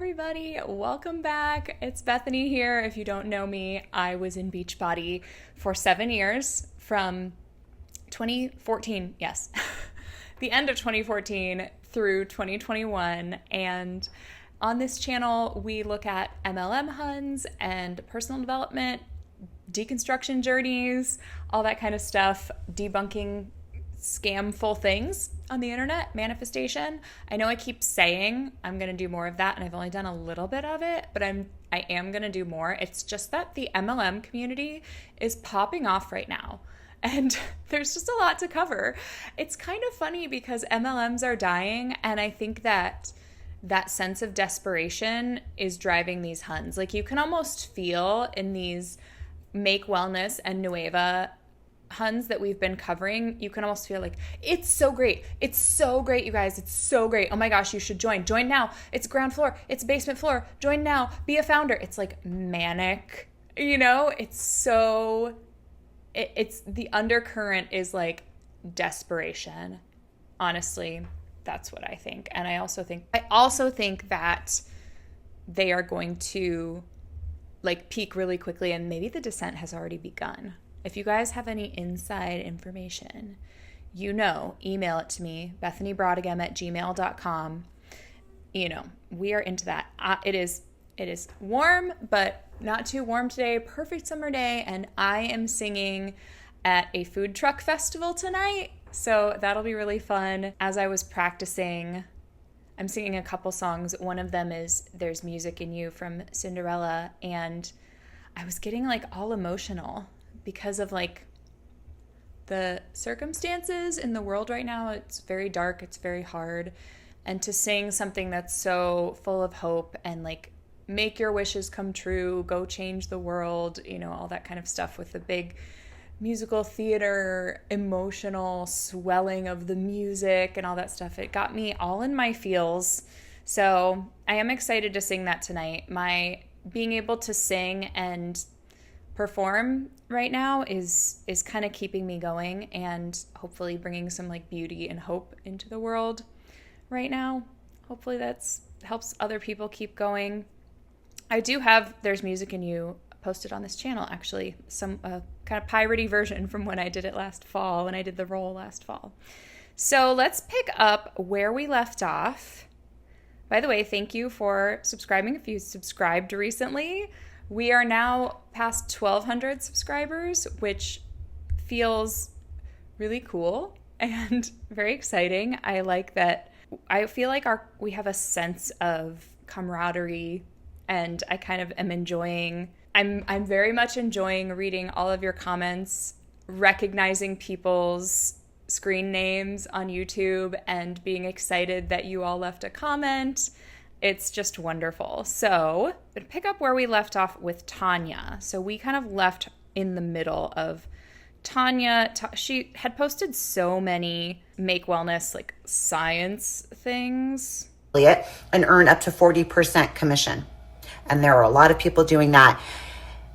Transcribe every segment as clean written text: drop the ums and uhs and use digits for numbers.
everybody, welcome back. It's Bethany here. If you don't know me, I was in Beachbody for 7 years from 2014, yes, the end of 2014 through 2021. And on this channel, we look at MLM Huns and personal development, deconstruction journeys, all that kind of stuff, debunking scamful things on the internet, manifestation. I know I keep saying I'm going to do more of that, and I've only done a little bit of it, but I am going to do more. It's just that the MLM community is popping off right now, and there's just a lot to cover. It's kind of funny because MLMs are dying, and I think that sense of desperation is driving these Huns. Like, you can almost feel in these Make Wellness and Nueva Huns that we've been covering, you can almost feel like, it's so great. It's so great, you guys. It's so great. Oh my gosh, you should join. Join now. It's ground floor. It's basement floor. Join now. Be a founder. It's like manic, it's so, it's the undercurrent is like desperation. Honestly, that's what I think. And I also think that they are going to like peak really quickly, and maybe the descent has already begun. If you guys have any inside information, email it to me, bethanybrautigam@gmail.com. We are into that. It is warm, but not too warm today. Perfect summer day, and I am singing at a food truck festival tonight, so that'll be really fun. As I was practicing, I'm singing a couple songs. One of them is There's Music in You from Cinderella, and I was getting like all emotional because of like the circumstances in the world right now. It's very dark, it's very hard. And to sing something that's so full of hope and like make your wishes come true, go change the world, all that kind of stuff with the big musical theater, emotional swelling of the music and all that stuff. It got me all in my feels. So I am excited to sing that tonight. My being able to sing and perform right now is kind of keeping me going and hopefully bringing some like beauty and hope into the world right now. Hopefully that's helps other people keep going. I do have There's Music in You posted on this channel, actually, some kind of piratey version from when I did it last fall, when I did the role last fall. So let's pick up where we left off. By the way, thank you for subscribing if you subscribed recently. We are now past 1,200 subscribers, which feels really cool and very exciting. I like that. I feel like we have a sense of camaraderie, and I kind of am enjoying. I'm very much enjoying reading all of your comments, recognizing people's screen names on YouTube, and being excited that you all left a comment. It's just wonderful. So I'm going to pick up where we left off with Tanya. So we kind of left in the middle of Tanya. She had posted so many Make Wellness, like science things. And earn up to 40% commission. And there are a lot of people doing that.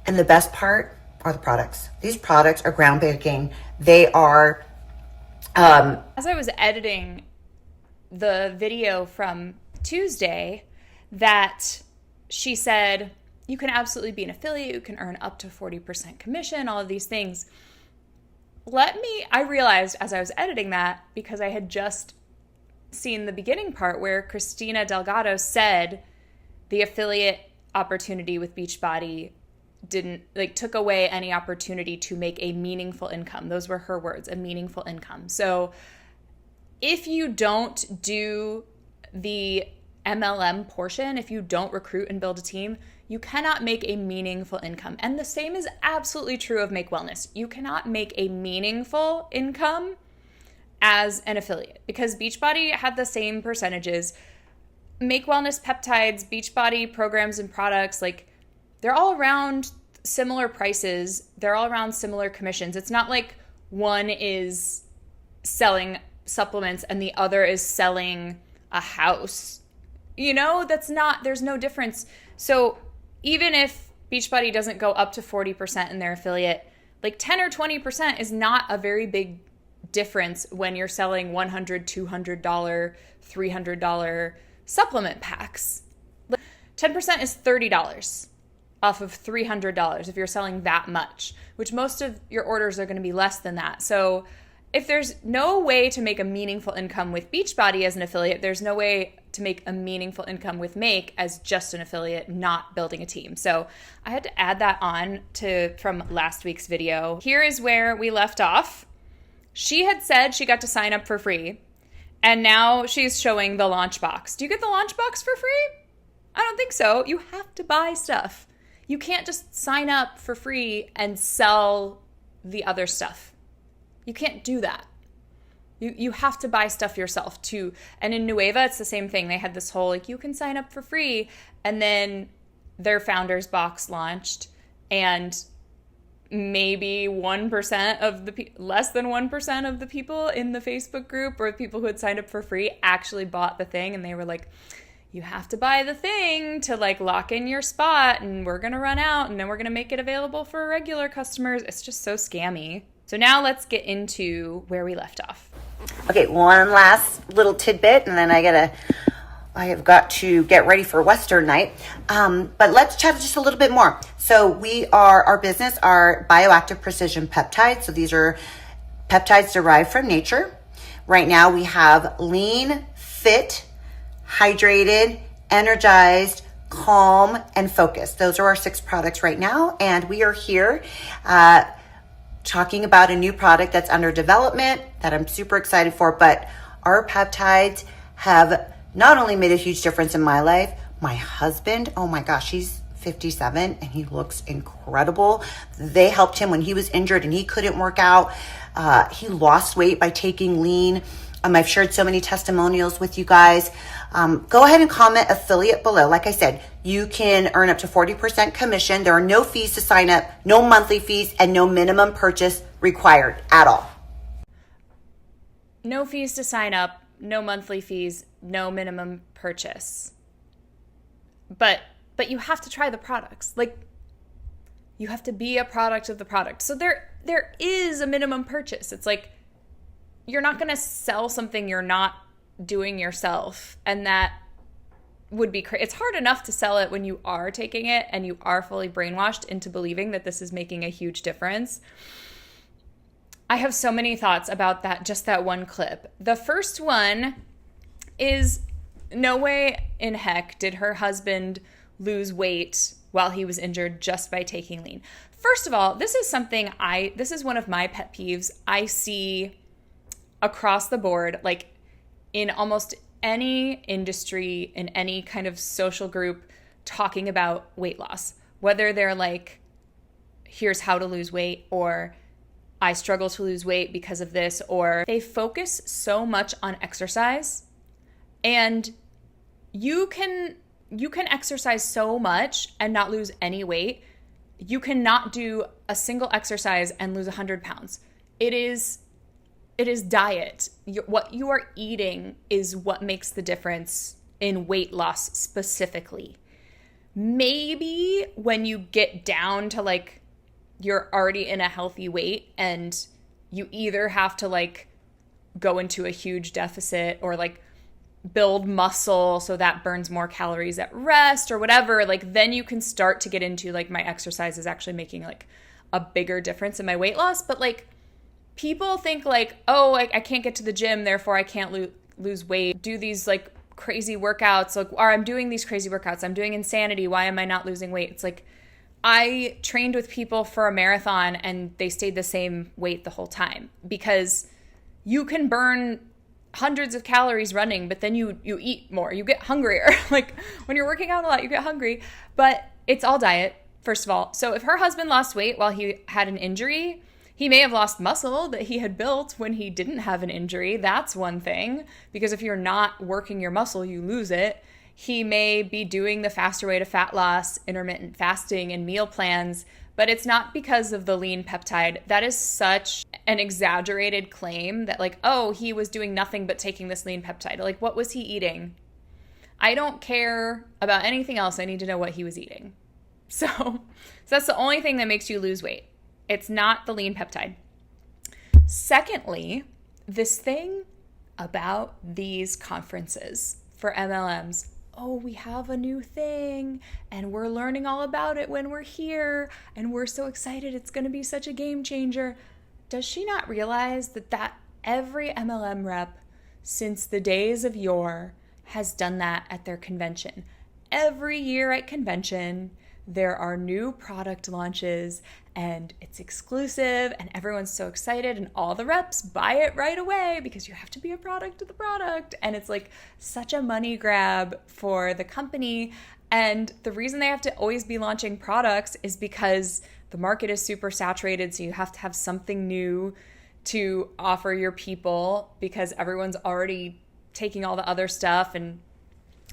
And the best part are the products. These products are groundbreaking. They are... As I was editing the video from Tuesday, that she said, you can absolutely be an affiliate, you can earn up to 40% commission, all of these things. I realized as I was editing that, because I had just seen the beginning part where Christina Delgado said the affiliate opportunity with Beachbody took away any opportunity to make a meaningful income. Those were her words, a meaningful income. So if you don't do the MLM portion, if you don't recruit and build a team, you cannot make a meaningful income. And the same is absolutely true of Make Wellness. You cannot make a meaningful income as an affiliate, because Beachbody had the same percentages. Make Wellness peptides, Beachbody programs and products, like they're all around similar prices. They're all around similar commissions. It's not like one is selling supplements and the other is selling a house. There's no difference. So even if Beachbody doesn't go up to 40% in their affiliate, like 10 or 20% is not a very big difference when you're selling $100, $200, $300 supplement packs. 10% is $30 off of $300 if you're selling that much, which most of your orders are going to be less than that. So if there's no way to make a meaningful income with Beachbody as an affiliate, there's no way to make a meaningful income with Make as just an affiliate, not building a team. So I had to add that on from last week's video. Here is where we left off. She had said she got to sign up for free, and now she's showing the launch box. Do you get the launch box for free? I don't think so. You have to buy stuff. You can't just sign up for free and sell the other stuff. You can't do that. You have to buy stuff yourself too. And in Nueva, it's the same thing. They had this whole, like, you can sign up for free. And then their founders box launched, and maybe 1% of less than 1% of the people in the Facebook group or people who had signed up for free actually bought the thing. And they were like, you have to buy the thing to like lock in your spot, and we're going to run out, and then we're going to make it available for regular customers. It's just so scammy. So now let's get into where we left off. Okay, one last little tidbit, and then I have got to get ready for Western night. But let's chat just a little bit more. So our business are bioactive precision peptides. So these are peptides derived from nature. Right now we have lean, fit, hydrated, energized, calm, and focused. Those are our 6 products right now. And we are here talking about a new product that's under development that I'm super excited for. But our peptides have not only made a huge difference in my life, my husband, oh my gosh, he's 57 and he looks incredible. They helped him when he was injured and he couldn't work out. He lost weight by taking lean. I've shared so many testimonials with you guys. Go ahead and comment affiliate below. Like I said, you can earn up to 40% commission. There are no fees to sign up, no monthly fees, and no minimum purchase required at all. No fees to sign up, no monthly fees, no minimum purchase. But you have to try the products. Like, you have to be a product of the product. So there is a minimum purchase. It's like, you're not going to sell something you're not doing yourself. And that would be crazy. It's hard enough to sell it when you are taking it and you are fully brainwashed into believing that this is making a huge difference. I have so many thoughts about just that one clip. The first one is, no way in heck did her husband lose weight while he was injured just by taking lean. First of all, this is one of my pet peeves. I see across the board, like in almost any industry, in any kind of social group, talking about weight loss, whether they're like, here's how to lose weight, or I struggle to lose weight because of this, or they focus so much on exercise. And you can exercise so much and not lose any weight. You cannot do a single exercise and lose 100 pounds. It is diet. What you are eating is what makes the difference in weight loss specifically. Maybe when you get down to like, you're already in a healthy weight and you either have to like go into a huge deficit or like build muscle so that burns more calories at rest or whatever, like then you can start to get into like, my exercise is actually making like a bigger difference in my weight loss. But like, people think like, oh, I can't get to the gym, therefore I can't lose weight. Do these like crazy workouts, like, or I'm doing these crazy workouts, I'm doing insanity, why am I not losing weight? It's like, I trained with people for a marathon and they stayed the same weight the whole time, because you can burn hundreds of calories running, but then you eat more, you get hungrier. Like when you're working out a lot, you get hungry, but it's all diet, first of all. So if her husband lost weight while he had an injury, he may have lost muscle that he had built when he didn't have an injury. That's one thing, because if you're not working your muscle, you lose it. He may be doing the faster way to fat loss, intermittent fasting, and meal plans, but it's not because of the lean peptide. That is such an exaggerated claim that like, oh, he was doing nothing but taking this lean peptide. Like, what was he eating? I don't care about anything else. I need to know what he was eating. So that's the only thing that makes you lose weight. It's not the lean peptide. Secondly, this thing about these conferences for MLMs, oh, we have a new thing and we're learning all about it when we're here and we're so excited. It's going to be such a game changer. Does she not realize that every MLM rep since the days of yore has done that at their convention? Every year at convention, there are new product launches and it's exclusive and everyone's so excited and all the reps buy it right away because you have to be a product of the product. And it's like such a money grab for the company. And the reason they have to always be launching products is because the market is super saturated. So you have to have something new to offer your people because everyone's already taking all the other stuff and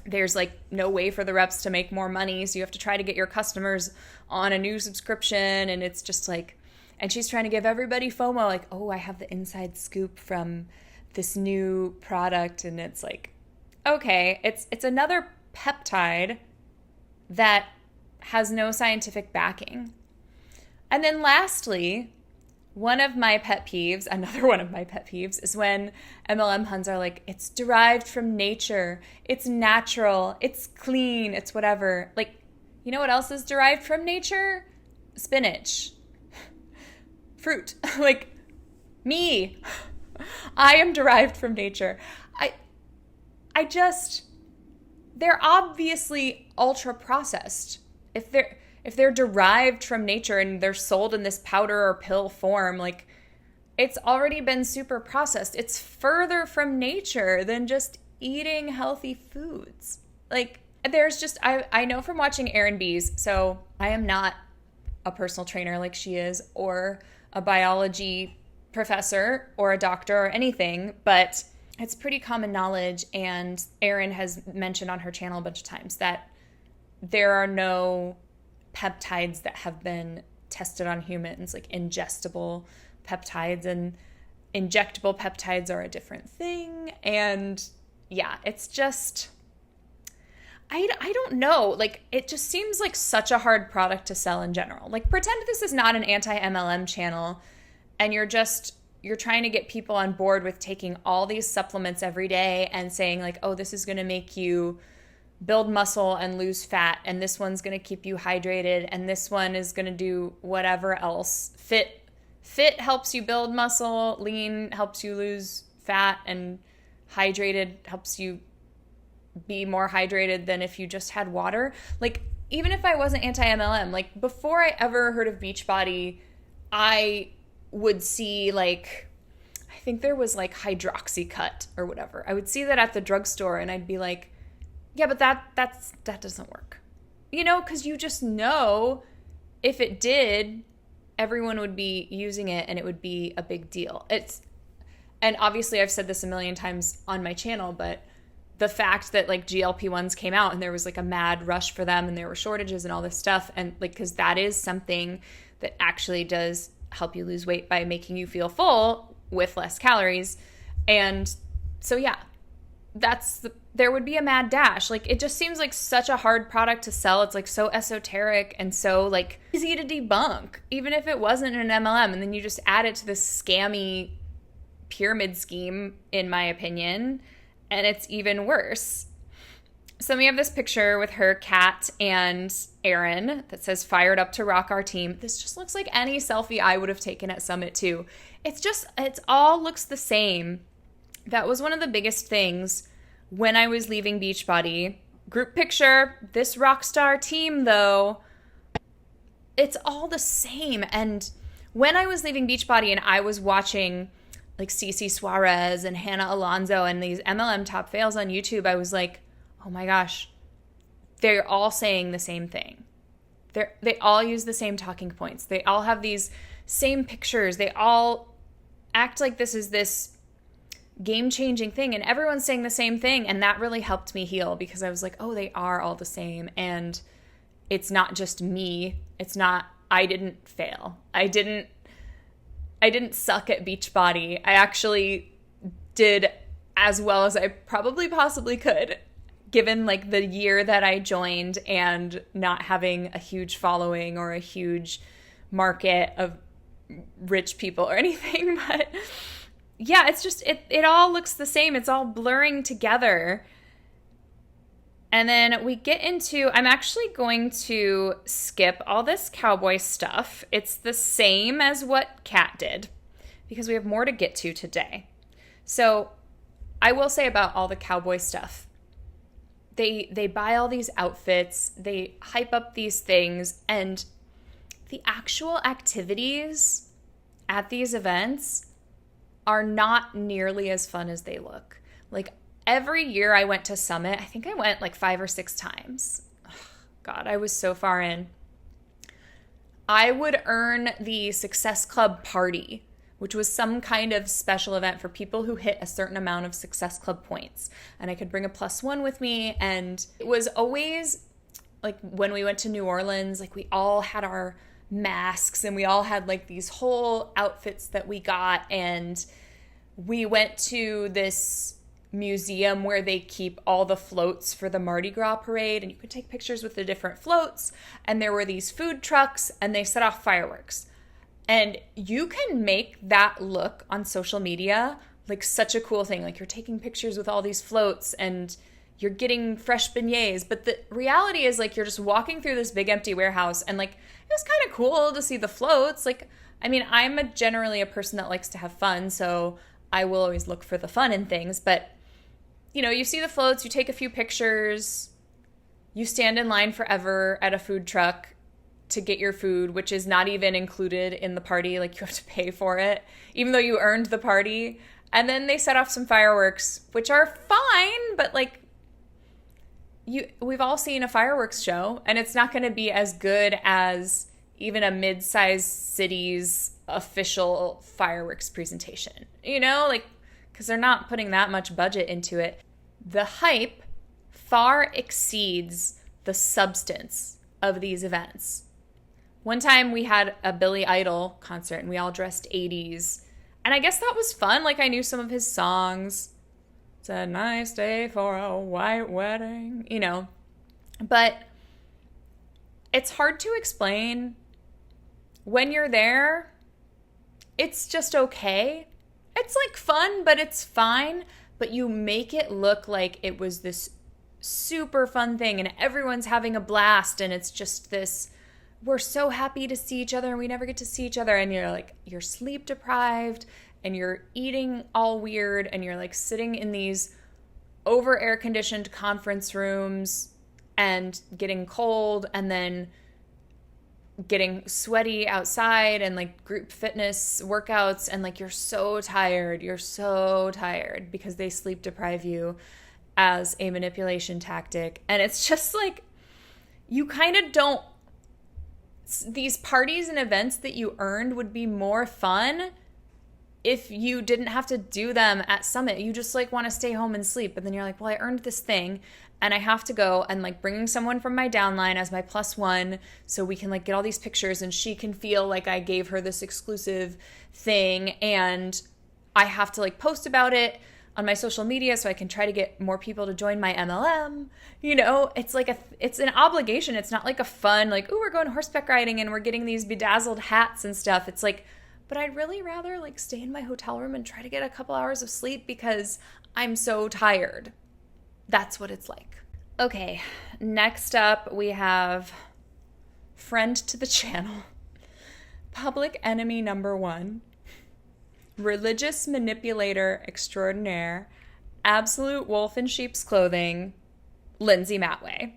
there's like no way for the reps to make more money. So you have to try to get your customers on a new subscription. And it's just like, and she's trying to give everybody FOMO, like, oh, I have the inside scoop from this new product. And it's like, okay, it's another peptide that has no scientific backing. And then lastly, another one of my pet peeves is when MLM Huns are like, it's derived from nature, it's natural, it's clean, it's whatever. Like, you know what else is derived from nature? Spinach. Fruit. Like, me. I am derived from nature. They're obviously ultra processed. If they're derived from nature and they're sold in this powder or pill form, like it's already been super processed. It's further from nature than just eating healthy foods. Like there's just, I know from watching Erin B's, so I am not a personal trainer like she is or a biology professor or a doctor or anything, but it's pretty common knowledge. And Erin has mentioned on her channel a bunch of times that there are no peptides that have been tested on humans, like ingestible peptides, and injectable peptides are a different thing. And yeah, it's just, I don't know. Like, it just seems like such a hard product to sell in general. Like, pretend this is not an anti-MLM channel and you're trying to get people on board with taking all these supplements every day and saying like, oh, this is going to make you build muscle and lose fat, and this one's going to keep you hydrated, and this one is going to do whatever else. Fit helps you build muscle, lean helps you lose fat, and hydrated helps you be more hydrated than if you just had water. Like, even if I wasn't anti-MLM, like before I ever heard of Beachbody, I would see like, I think there was like Hydroxycut or whatever. I would see that at the drugstore and I'd be like, yeah, but that doesn't work. You know, because you just know if it did, everyone would be using it and it would be a big deal. And obviously I've said this a million times on my channel, but the fact that like GLP-1s came out and there was like a mad rush for them and there were shortages and all this stuff, and like, because that is something that actually does help you lose weight by making you feel full with less calories. And so yeah, there would be a mad dash. Like, it just seems like such a hard product to sell. It's like so esoteric and so like easy to debunk, even if it wasn't an MLM. And then you just add it to this scammy pyramid scheme, in my opinion, and it's even worse. So we have this picture with her cat and Erin that says "Fired up to rock our team." This just looks like any selfie I would have taken at Summit too. It's all looks the same. That was one of the biggest things when I was leaving Beachbody. Group picture, this rockstar team though, it's all the same. And when I was leaving Beachbody and I was watching like Cece Suarez and Hannah Alonso and these MLM top fails on YouTube, I was like, oh my gosh, they're all saying the same thing. They all use the same talking points. They all have these same pictures. They all act like this is this game-changing thing, and everyone's saying the same thing. And that really helped me heal, because I was like, oh, they are all the same. And it's not just me. It's not, I didn't fail. I didn't suck at Beachbody. I actually did as well as I probably possibly could, given like the year that I joined and not having a huge following or a huge market of rich people or anything. But yeah, it's just, it all looks the same. It's all blurring together. And then we get into, I'm actually going to skip all this cowboy stuff. It's the same as what Kat did because we have more to get to today. So I will say about all the cowboy stuff, they buy all these outfits, they hype up these things, and the actual activities at these events are not nearly as fun as they look. Like, every year I went to Summit, I think I went like 5 or 6 times. Ugh, God, I was so far in. I would earn the Success Club party, which was some kind of special event for people who hit a certain amount of Success Club points. And I could bring a +1 with me. And it was always like when we went to New Orleans, like we all had our masks and we all had like these whole outfits that we got. And we went to this museum where they keep all the floats for the Mardi Gras parade, and you could take pictures with the different floats, and there were these food trucks and they set off fireworks. And you can make that look on social media like such a cool thing. Like, you're taking pictures with all these floats and you're getting fresh beignets. But the reality is, like, you're just walking through this big empty warehouse, and like, it was kind of cool to see the floats. Like, I mean, I'm generally a person that likes to have fun, so I will always look for the fun in things. But, you know, you see the floats, you take a few pictures, you stand in line forever at a food truck to get your food, which is not even included in the party. Like, you have to pay for it, even though you earned the party. And then they set off some fireworks, which are fine, but like, we've all seen a fireworks show, and it's not going to be as good as even a mid-sized city's official fireworks presentation, you know, like, because they're not putting that much budget into it. The hype far exceeds the substance of these events. One time we had a Billy Idol concert and we all dressed 80s. And I guess that was fun. Like, I knew some of his songs. It's a nice day for a white wedding, you know. But it's hard to explain. When you're there, it's just okay. It's like fun, but it's fine. But you make it look like it was this super fun thing and everyone's having a blast, and it's just this, we're so happy to see each other and we never get to see each other, and you're like, you're sleep deprived and you're eating all weird and you're like sitting in these over air conditioned conference rooms and getting cold and then getting sweaty outside and like group fitness workouts, and like you're so tired because they sleep deprive you as a manipulation tactic. And it's just like, you kind of don't, these parties and events that you earned would be more fun if you didn't have to do them at Summit. You just like want to stay home and sleep, and then you're like, well, I earned this thing and I have to go, and like bringing someone from my downline as my +1 so we can like get all these pictures and she can feel like I gave her this exclusive thing, and I have to like post about it on my social media so I can try to get more people to join my MLM. You know, it's like it's an obligation. It's not like a fun, like, oh, we're going horseback riding and we're getting these bedazzled hats and stuff. It's like, but I'd really rather like stay in my hotel room and try to get a couple hours of sleep because I'm so tired. That's what it's like. Okay, next up we have friend to the channel, public enemy number 1, religious manipulator extraordinaire, absolute wolf in sheep's clothing, Lindsay Matway.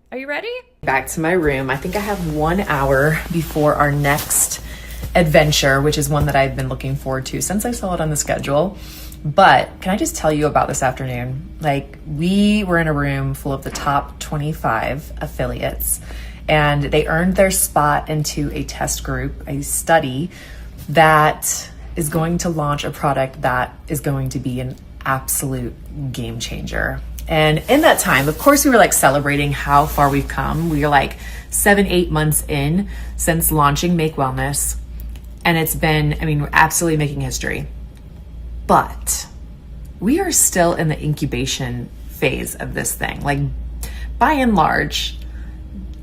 Are you ready? Back to my room. I think I have 1 hour before our next adventure, which is one that I've been looking forward to since I saw it on the schedule. But can I just tell you about this afternoon? Like, we were in a room full of the top 25 affiliates, and they earned their spot into a test group, a study that is going to launch a product that is going to be an absolute game changer. And in that time, of course, we were like celebrating how far we've come. We are like 7-8 months in since launching Make Wellness. And it's been, I mean, we're absolutely making history. But we are still in the incubation phase of this thing. Like, by and large,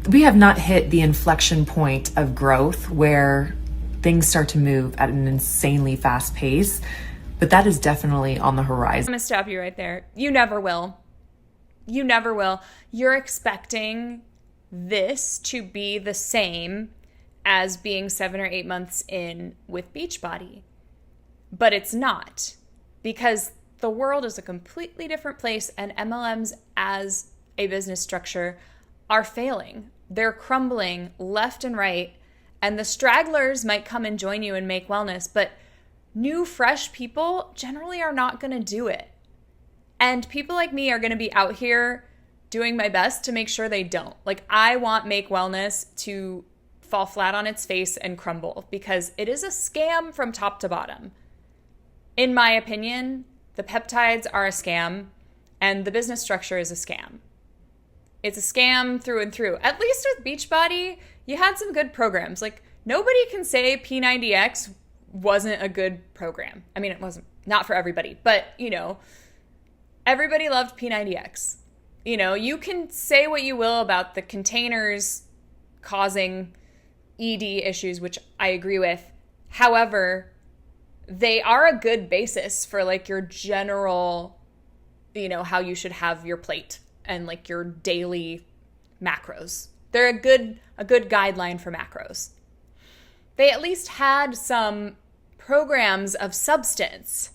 we have not hit the inflection point of growth where things start to move at an insanely fast pace. But that is definitely on the horizon. I'm going to stop you right there. You never will. You never will. You're expecting this to be the same as being 7 or 8 months in with Beachbody. But it's not, because the world is a completely different place, and MLMs as a business structure are failing. They're crumbling left and right, and the stragglers might come and join you and make wellness, but new, fresh people generally are not going to do it. And people like me are going to be out here doing my best to make sure they don't. Like, I want Make Wellness to fall flat on its face and crumble, because it is a scam from top to bottom. In my opinion, the peptides are a scam, and the business structure is a scam. It's a scam through and through. At least with Beachbody, you had some good programs. Like, nobody can say P90X wasn't a good program. I mean, it wasn't, not for everybody, but, you know, everybody loved P90X. You know, you can say what you will about the containers causing ED issues, which I agree with. However, they are a good basis for like your general, you know, how you should have your plate and like your daily macros. They're a good guideline for macros. They at least had some programs of substance.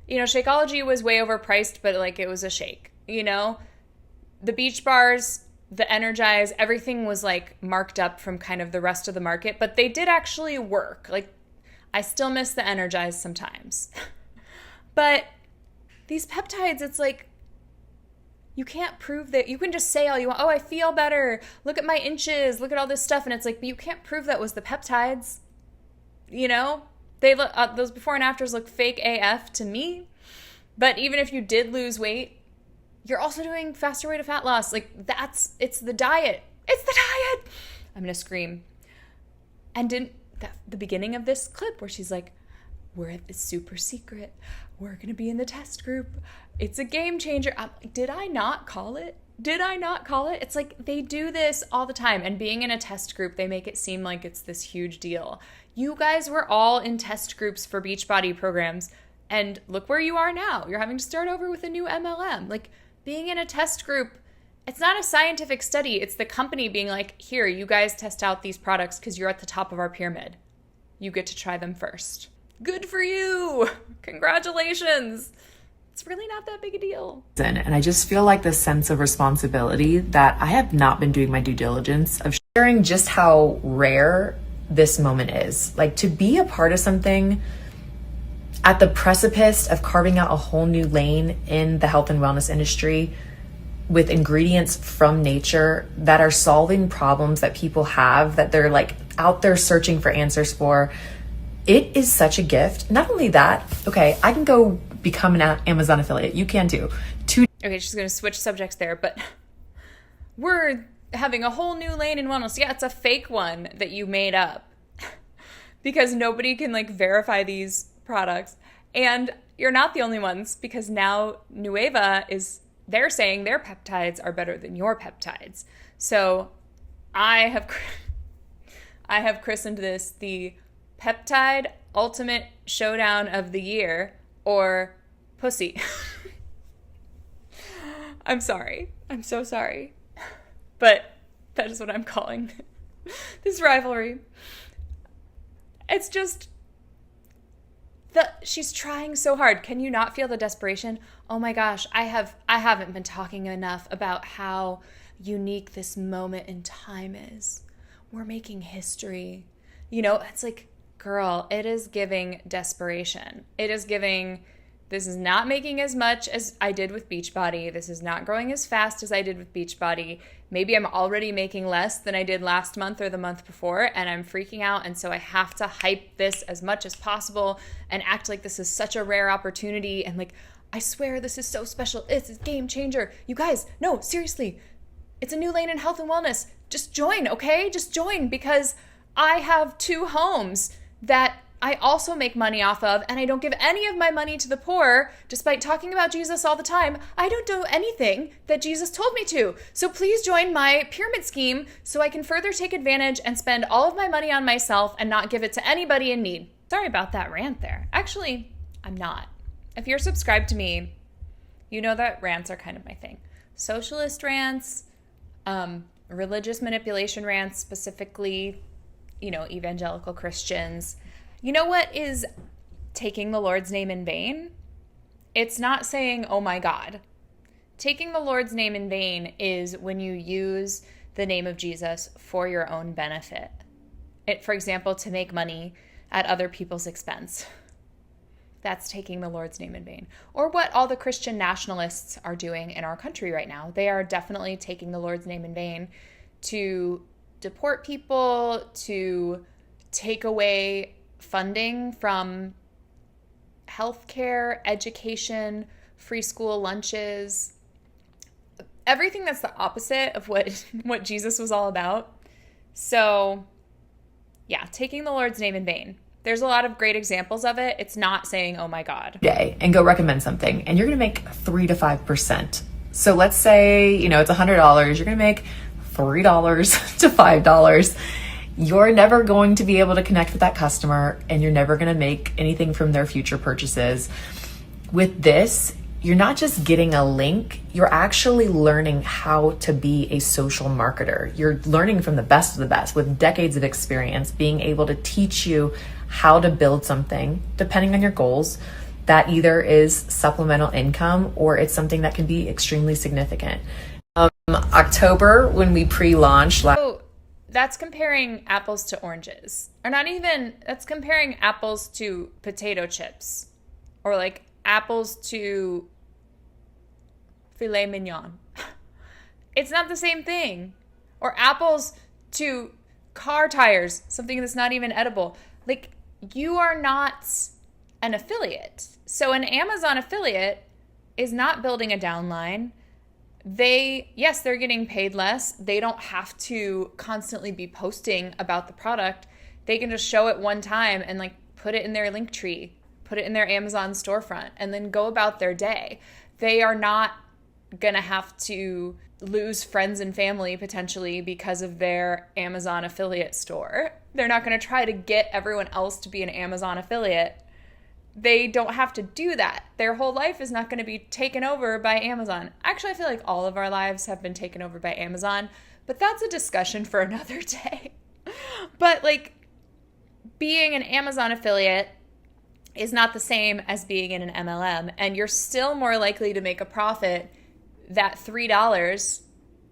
You know, Shakeology was way overpriced, but like it was a shake, you know? The Beach Bars, the Energize, everything was like marked up from kind of the rest of the market, but they did actually work. Like, I still miss the Energize sometimes. But these peptides, it's like, you can't prove that. You can just say all you want. Oh, I feel better. Look at my inches. Look at all this stuff. And it's like, but you can't prove that was the peptides. You know? They look, those before and afters look fake AF to me. But even if you did lose weight, you're also doing faster rate of fat loss. Like, it's the diet. It's the diet. I'm going to scream. And the beginning of this clip where she's like, we're at this super secret. We're going to be in the test group. It's a game changer. Did I not call it? It's like they do this all the time. And being in a test group, they make it seem like it's this huge deal. You guys were all in test groups for Beachbody programs. And look where you are now. You're having to start over with a new MLM. Like, being in a test group, it's not a scientific study. It's the company being like, here, you guys test out these products because you're at the top of our pyramid. You get to try them first. Good for you. Congratulations. It's really not that big a deal. And I just feel like this sense of responsibility that I have not been doing my due diligence of sharing just how rare this moment is. Like, to be a part of something at the precipice of carving out a whole new lane in the health and wellness industry with ingredients from nature that are solving problems that people have, that they're like out there searching for answers for. It is such a gift. Not only that, okay, I can go become an Amazon affiliate. You can too. Okay, she's going to switch subjects there, but we're having a whole new lane in wellness. Yeah, it's a fake one that you made up because nobody can like verify these products. And you're not the only ones, because now Nueva they're saying their peptides are better than your peptides. So I have christened this the Peptide Ultimate Showdown of the Year, or Pussy. I'm sorry. I'm so sorry. But that is what I'm calling this rivalry. It's just she's trying so hard. Can you not feel the desperation? Oh my gosh, I haven't been talking enough about how unique this moment in time is. We're making history. You know, it's like, girl, it is giving desperation. It is giving, this is not making as much as I did with Beachbody. This is not growing as fast as I did with Beachbody. Maybe I'm already making less than I did last month or the month before, and I'm freaking out. And so I have to hype this as much as possible and act like this is such a rare opportunity. And like, I swear this is so special. It's a game changer. You guys, no, seriously, it's a new lane in health and wellness. Just join, okay? Just join, because I have 2 homes that I also make money off of, and I don't give any of my money to the poor. Despite talking about Jesus all the time, I don't do anything that Jesus told me to. So please join my pyramid scheme so I can further take advantage and spend all of my money on myself and not give it to anybody in need. Sorry about that rant there. Actually, I'm not. If you're subscribed to me, you know that rants are kind of my thing. socialist rants, religious manipulation rants, specifically, evangelical Christians. You know what is taking the Lord's name in vain? It's not saying, oh my God. Taking the Lord's name in vain is when you use the name of Jesus for your own benefit. For example, to make money at other people's expense. That's taking the Lord's name in vain. Or what all the Christian nationalists are doing in our country right now. They are definitely taking the Lord's name in vain to deport people, to take away funding from healthcare, education, free school lunches, everything that's the opposite of what Jesus was all about. So, yeah, taking the Lord's name in vain. There's a lot of great examples of it. It's not saying, oh my God. Day and go recommend something, and you're going to make 3 to 5%. So let's say, it's $100. You're going to make $3 to $5. You're never going to be able to connect with that customer, and you're never going to make anything from their future purchases. With this, you're not just getting a link, you're actually learning how to be a social marketer. You're learning from the best of the best with decades of experience, being able to teach you how to build something, depending on your goals, that either is supplemental income or it's something that can be extremely significant. October, when we pre-launched. So that's comparing apples to oranges. Or not even, that's comparing apples to potato chips. Or like apples to filet mignon. It's not the same thing. Or apples to car tires, something that's not even edible. Like, you are not an affiliate. So an Amazon affiliate is not building a downline. They're getting paid less. They don't have to constantly be posting about the product. They can just show it one time and like put it in their link tree, put it in their Amazon storefront, and then go about their day. They are not going to have to lose friends and family potentially because of their Amazon affiliate store. They're not going to try to get everyone else to be an Amazon affiliate. They don't have to do that. Their whole life is not going to be taken over by Amazon. Actually, I feel like all of our lives have been taken over by Amazon, but that's a discussion for another day. But like, being an Amazon affiliate is not the same as being in an MLM, and you're still more likely to make a profit. That $3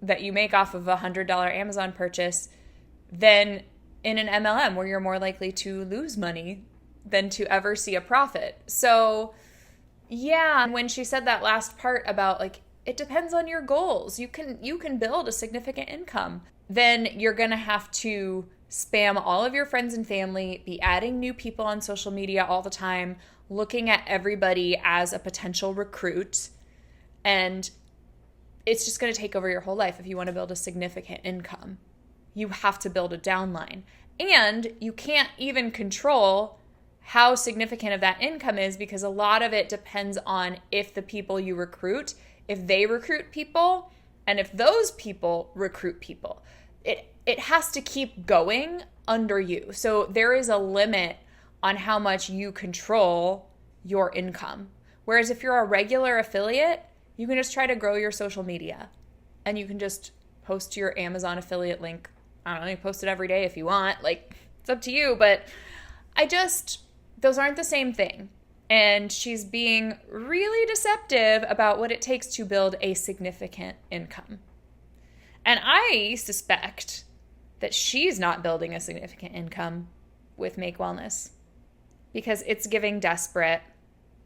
that you make off of a $100 Amazon purchase than in an MLM, where you're more likely to lose money than to ever see a profit. So yeah, when she said that last part about like, it depends on your goals. You can build a significant income. Then you're going to have to spam all of your friends and family, be adding new people on social media all the time, looking at everybody as a potential recruit, and it's just going to take over your whole life if you want to build a significant income. You have to build a downline. And you can't even control how significant of that income is, because a lot of it depends on if the people you recruit, if they recruit people, and if those people recruit people. It has to keep going under you. So there is a limit on how much you control your income. Whereas if you're a regular affiliate, you can just try to grow your social media, and you can just post your Amazon affiliate link. I don't know, you post it every day if you want. Like, it's up to you, but those aren't the same thing. And she's being really deceptive about what it takes to build a significant income. And I suspect that she's not building a significant income with Make Wellness, because it's giving desperate.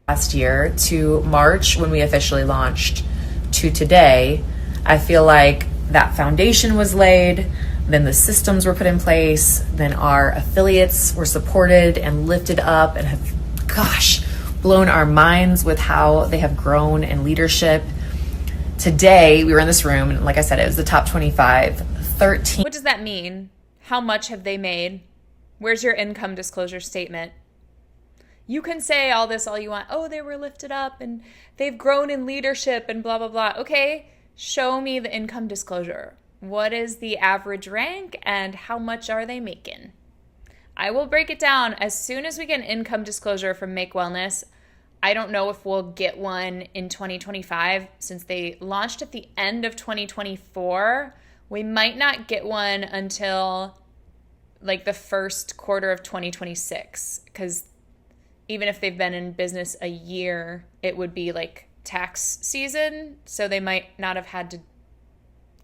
Last year to March, when we officially launched, to today, I feel like that foundation was laid, then the systems were put in place, then our affiliates were supported and lifted up and have, blown our minds with how they have grown in leadership. Today, we were in this room, and like I said, it was the top 25, 13. What does that mean? How much have they made? Where's your income disclosure statement? You can say all this all you want. Oh, they were lifted up and they've grown in leadership and blah, blah, blah. Okay, show me the income disclosure. What is the average rank and how much are they making? I will break it down as soon as we get an income disclosure from Make Wellness. I don't know if we'll get one in 2025 since they launched at the end of 2024. We might not get one until like the first quarter of 2026, because even if they've been in business a year, it would be like tax season. So they might not have had to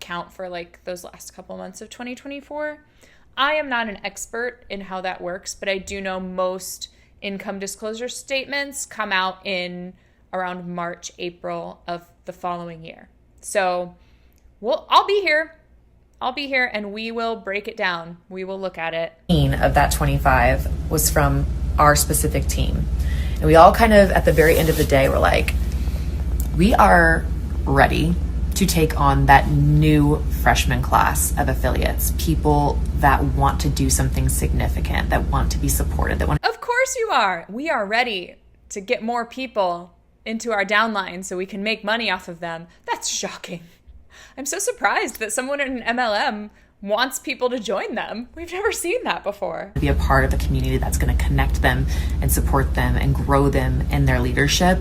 count for like those last couple months of 2024. I am not an expert in how that works, but I do know most income disclosure statements come out in around March, April of the following year. So I'll be here. And we will break it down. We will look at it. Of that 25 was from our specific team. And we all kind of, at the very end of the day, were like, we are ready to take on that new freshman class of affiliates, people that want to do something significant, that want to be supported, Of course you are. We are ready to get more people into our downline so we can make money off of them. That's shocking. I'm so surprised that someone in an MLM wants people to join them. We've never seen that before. Be a part of a community that's going to connect them and support them and grow them in their leadership.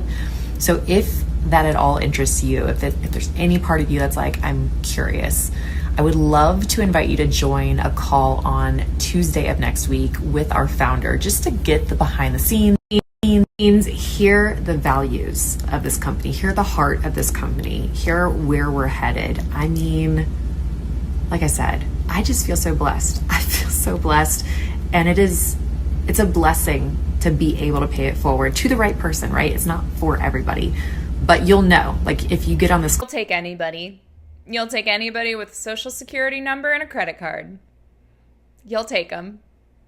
So if that at all interests you, if there's any part of you that's like, I'm curious, I would love to invite you to join a call on Tuesday of next week with our founder, just to get the behind the scenes, hear the values of this company, hear the heart of this company, hear where we're headed. I mean, like I said, I just feel so blessed. I feel so blessed. And it's a blessing to be able to pay it forward to the right person, right? It's not for everybody, but you'll know, like if you get on this. You'll take anybody. You'll take anybody with a social security number and a credit card. You'll take them.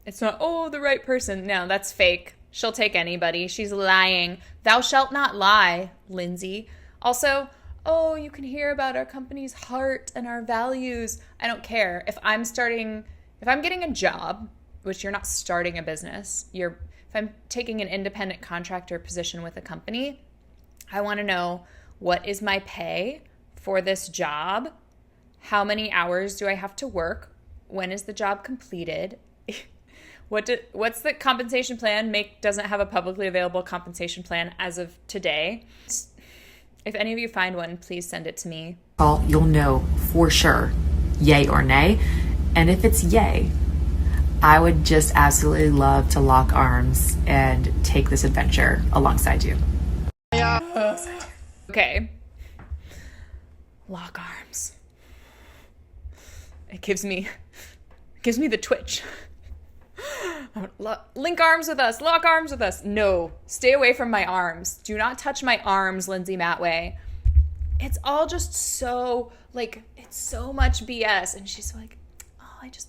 It's not, oh, the right person. No, that's fake. She'll take anybody. She's lying. Thou shalt not lie, Lindsay. Also, oh, you can hear about our company's heart and our values. I don't care. If I'm getting a job, which you're not starting a business, if I'm taking an independent contractor position with a company, I want to know, what is my pay for this job? How many hours do I have to work? When is the job completed? What's the compensation plan? Make doesn't have a publicly available compensation plan as of today. If any of you find one, please send it to me. You'll know for sure, yay or nay. And if it's yay, I would just absolutely love to lock arms and take this adventure alongside you. Okay. Lock arms. It gives me the twitch. Link arms with us. Lock arms with us. No. Stay away from my arms. Do not touch my arms, Lindsay Matway. It's all just so, like, it's so much BS. And she's like, oh, I just,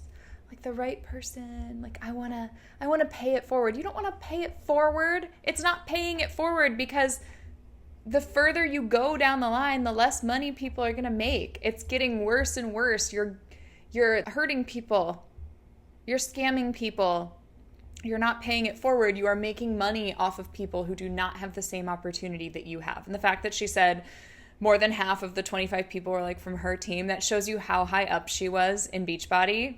like, the right person. Like, I want to pay it forward. You don't want to pay it forward. It's not paying it forward, because the further you go down the line, the less money people are going to make. It's getting worse and worse. You're hurting people. You're scamming people. You're not paying it forward. You are making money off of people who do not have the same opportunity that you have. And the fact that she said more than half of the 25 people were like from her team, that shows you how high up she was in Beachbody.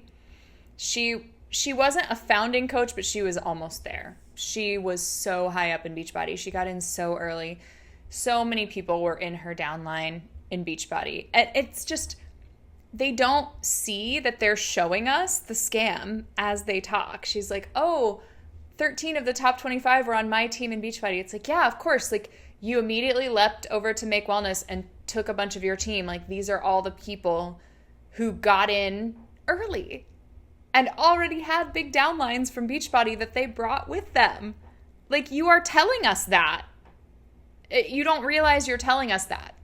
She wasn't a founding coach, but she was almost there. She was so high up in Beachbody. She got in so early. So many people were in her downline in Beachbody. It's just, they don't see that they're showing us the scam as they talk. She's like, oh, 13 of the top 25 were on my team in Beachbody. It's like, yeah, of course. Like, you immediately leapt over to Make Wellness and took a bunch of your team. Like, these are all the people who got in early and already had big downlines from Beachbody that they brought with them. Like, you are telling us that. You don't realize you're telling us that.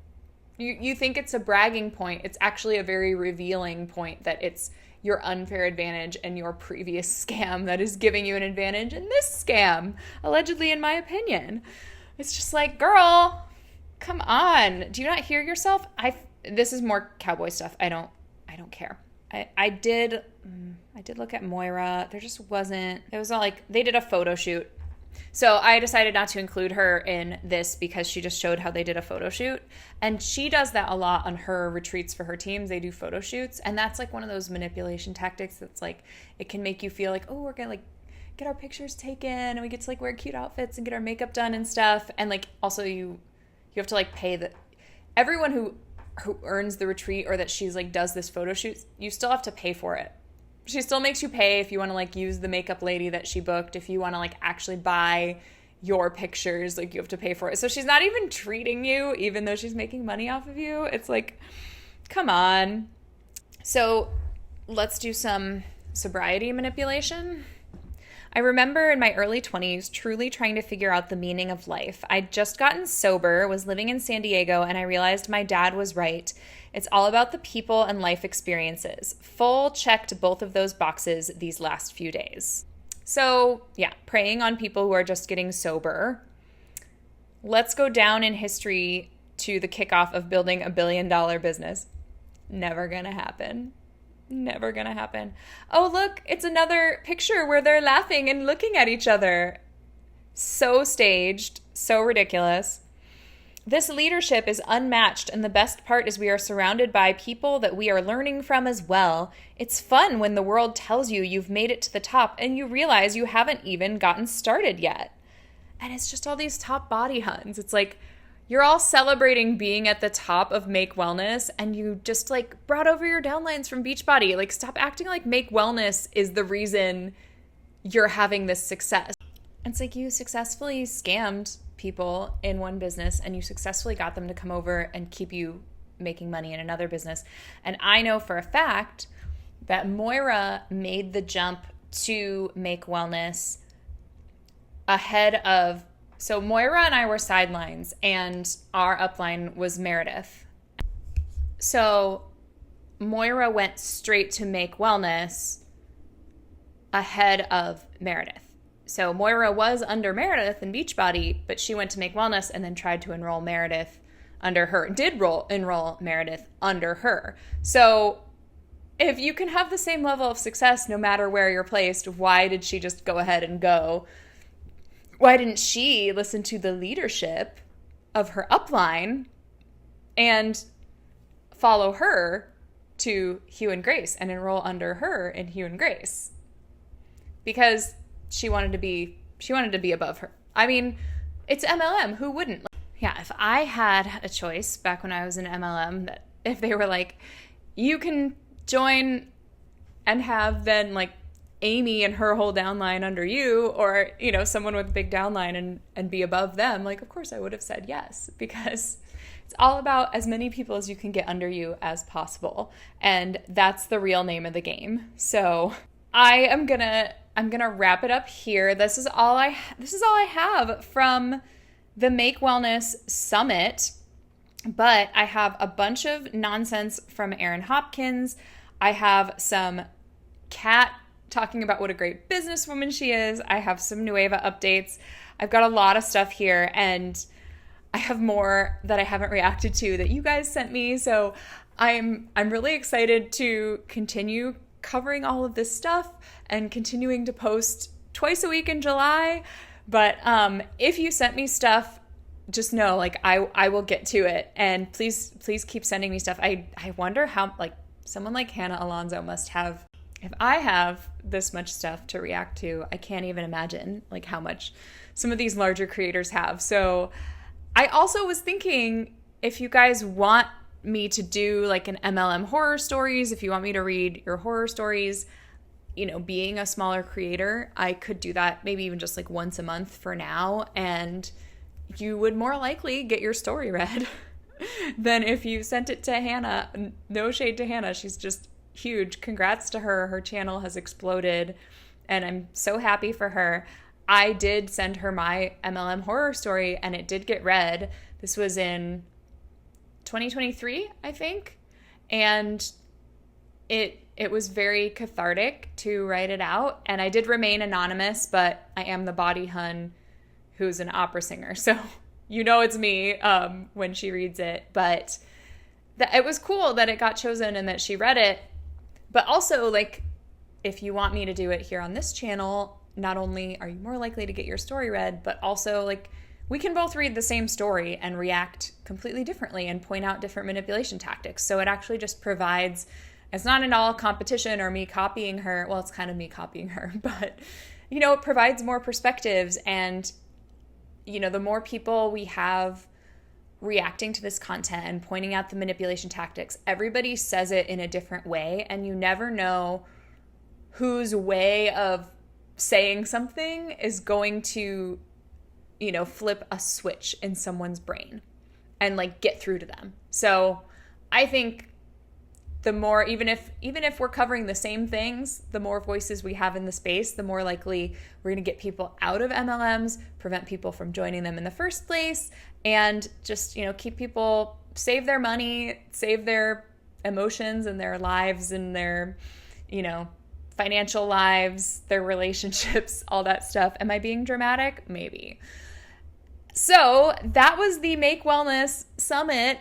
You think it's a bragging point. It's actually a very revealing point that it's your unfair advantage and your previous scam that is giving you an advantage in this scam, allegedly, in my opinion. It's just like, girl, come on. Do you not hear yourself? This is more cowboy stuff. I don't care. I did look at Moira. There just wasn't, it was all like, they did a photo shoot. So I decided not to include her in this because she just showed how they did a photo shoot. And she does that a lot on her retreats for her teams. They do photo shoots. And that's like one of those manipulation tactics that's like, it can make you feel like, oh, we're going to like get our pictures taken and we get to like wear cute outfits and get our makeup done and stuff. And like also you have to like pay everyone who earns the retreat or that she's like does this photo shoot, you still have to pay for it. She still makes you pay if you want to like use the makeup lady that she booked. If you want to like actually buy your pictures, like you have to pay for it. So she's not even treating you, even though she's making money off of you. It's like, come on. So let's do some sobriety manipulation. I remember in my early 20s truly trying to figure out the meaning of life. I'd just gotten sober, was living in San Diego, and I realized my dad was right. It's all about the people and life experiences. Full checked both of those boxes these last few days. So yeah, preying on people who are just getting sober. Let's go down in history to the kickoff of building $1 billion business. Never gonna happen. Never gonna happen. Oh, look, it's another picture where they're laughing and looking at each other. So staged, so ridiculous. This leadership is unmatched, and the best part is we are surrounded by people that we are learning from as well. It's fun when the world tells you you've made it to the top and you realize you haven't even gotten started yet. And it's just all these top body Huns. It's like, you're all celebrating being at the top of Make Wellness and you just like brought over your downlines from Beachbody. Like, stop acting like Make Wellness is the reason you're having this success. It's like you successfully scammed people in one business and you successfully got them to come over and keep you making money in another business. And I know for a fact that Moira made the jump to Make Wellness ahead of... So Moira and I were sidelines, and our upline was Meredith. So Moira went straight to Make Wellness ahead of Meredith. So Moira was under Meredith in Beachbody, but she went to Make Wellness and then tried to enroll Meredith under her. Enroll Meredith under her. So if you can have the same level of success no matter where you're placed, why did she just go ahead and go? Why didn't she listen to the leadership of her upline and follow her to Hugh and Grace and enroll under her in Hugh and Grace? Because she wanted to be above her. I mean, it's MLM. Who wouldn't? Yeah, if I had a choice back when I was in MLM, that if they were like, you can join and have then like Amy and her whole downline under you, or, you know, someone with a big downline and be above them, like, of course I would have said yes, because it's all about as many people as you can get under you as possible. And that's the real name of the game. So I'm gonna wrap it up here. This is all I have from the Make Wellness Summit, but I have a bunch of nonsense from Erin Hopkins. I have some Kat talking about what a great businesswoman she is. I have some Nueva updates. I've got a lot of stuff here, and I have more that I haven't reacted to that you guys sent me. So I'm really excited to continue covering all of this stuff and continuing to post twice a week in July. But if you sent me stuff, just know, like, I will get to it. And please keep sending me stuff. I wonder how, like, someone like Hannah Alonso must have. If I have this much stuff to react to, I can't even imagine like how much some of these larger creators have. So I also was thinking, if you guys want me to do like an MLM horror stories, if you want me to read your horror stories, you know, being a smaller creator, I could do that maybe even just like once a month for now. And you would more likely get your story read than if you sent it to Hannah. No shade to Hannah. She's just huge. Congrats to her. Her channel has exploded and I'm so happy for her. I did send her my MLM horror story and it did get read. This was in 2023, I think. And it was very cathartic to write it out. And I did remain anonymous, but I am the body Hun who's an opera singer. So you know it's me when she reads it. But it was cool that it got chosen and that she read it. But also, like, if you want me to do it here on this channel, not only are you more likely to get your story read, but also, like, we can both read the same story and react completely differently and point out different manipulation tactics. So it actually just provides, it's not at all competition or me copying her. Well, it's kind of me copying her, but it provides more perspectives. And, the more people we have reacting to this content and pointing out the manipulation tactics, everybody says it in a different way. And you never know whose way of saying something is going to, flip a switch in someone's brain and like get through to them. So I think the more, even if we're covering the same things, the more voices we have in the space, the more likely we're going to get people out of MLMs, prevent people from joining them in the first place, and just, keep people, save their money, save their emotions and their lives and their, financial lives, their relationships, all that stuff. Am I being dramatic? Maybe. So that was the Make Wellness Summit.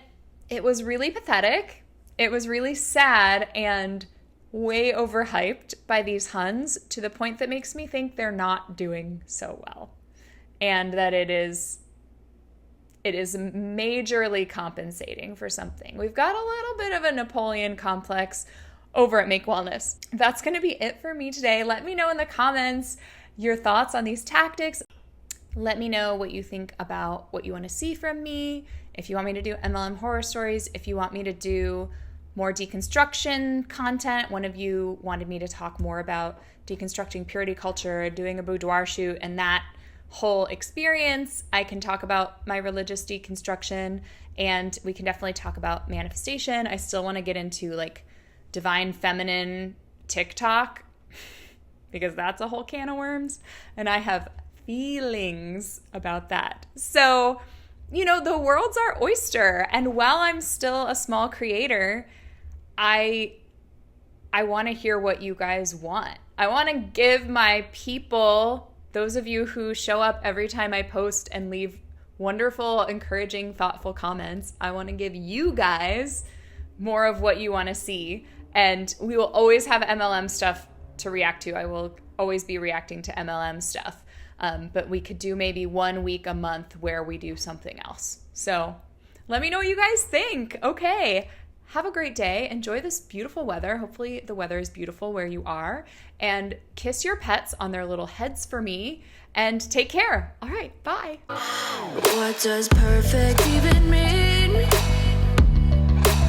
It was really pathetic. It was really sad and way overhyped by these Huns, to the point that makes me think they're not doing so well, and that it is majorly compensating for something. We've got a little bit of a Napoleon complex over at Make Wellness. That's going to be it for me today. Let me know in the comments your thoughts on these tactics. Let me know what you think about what you want to see from me. If you want me to do MLM horror stories, if you want me to do more deconstruction content. One of you wanted me to talk more about deconstructing purity culture, doing a boudoir shoot, and that whole experience. I can talk about my religious deconstruction, and we can definitely talk about manifestation. I still want to get into like divine feminine TikTok, because that's a whole can of worms, and I have feelings about that. So, the world's our oyster, and while I'm still a small creator, I want to hear what you guys want. I want to give my people, those of you who show up every time I post and leave wonderful, encouraging, thoughtful comments, I want to give you guys more of what you want to see. And we will always have MLM stuff to react to. I will always be reacting to MLM stuff. But we could do maybe 1 week a month where we do something else. So let me know what you guys think. Okay. Have a great day. Enjoy this beautiful weather. Hopefully the weather is beautiful where you are. And kiss your pets on their little heads for me. And take care. All right. Bye. What does perfect even mean?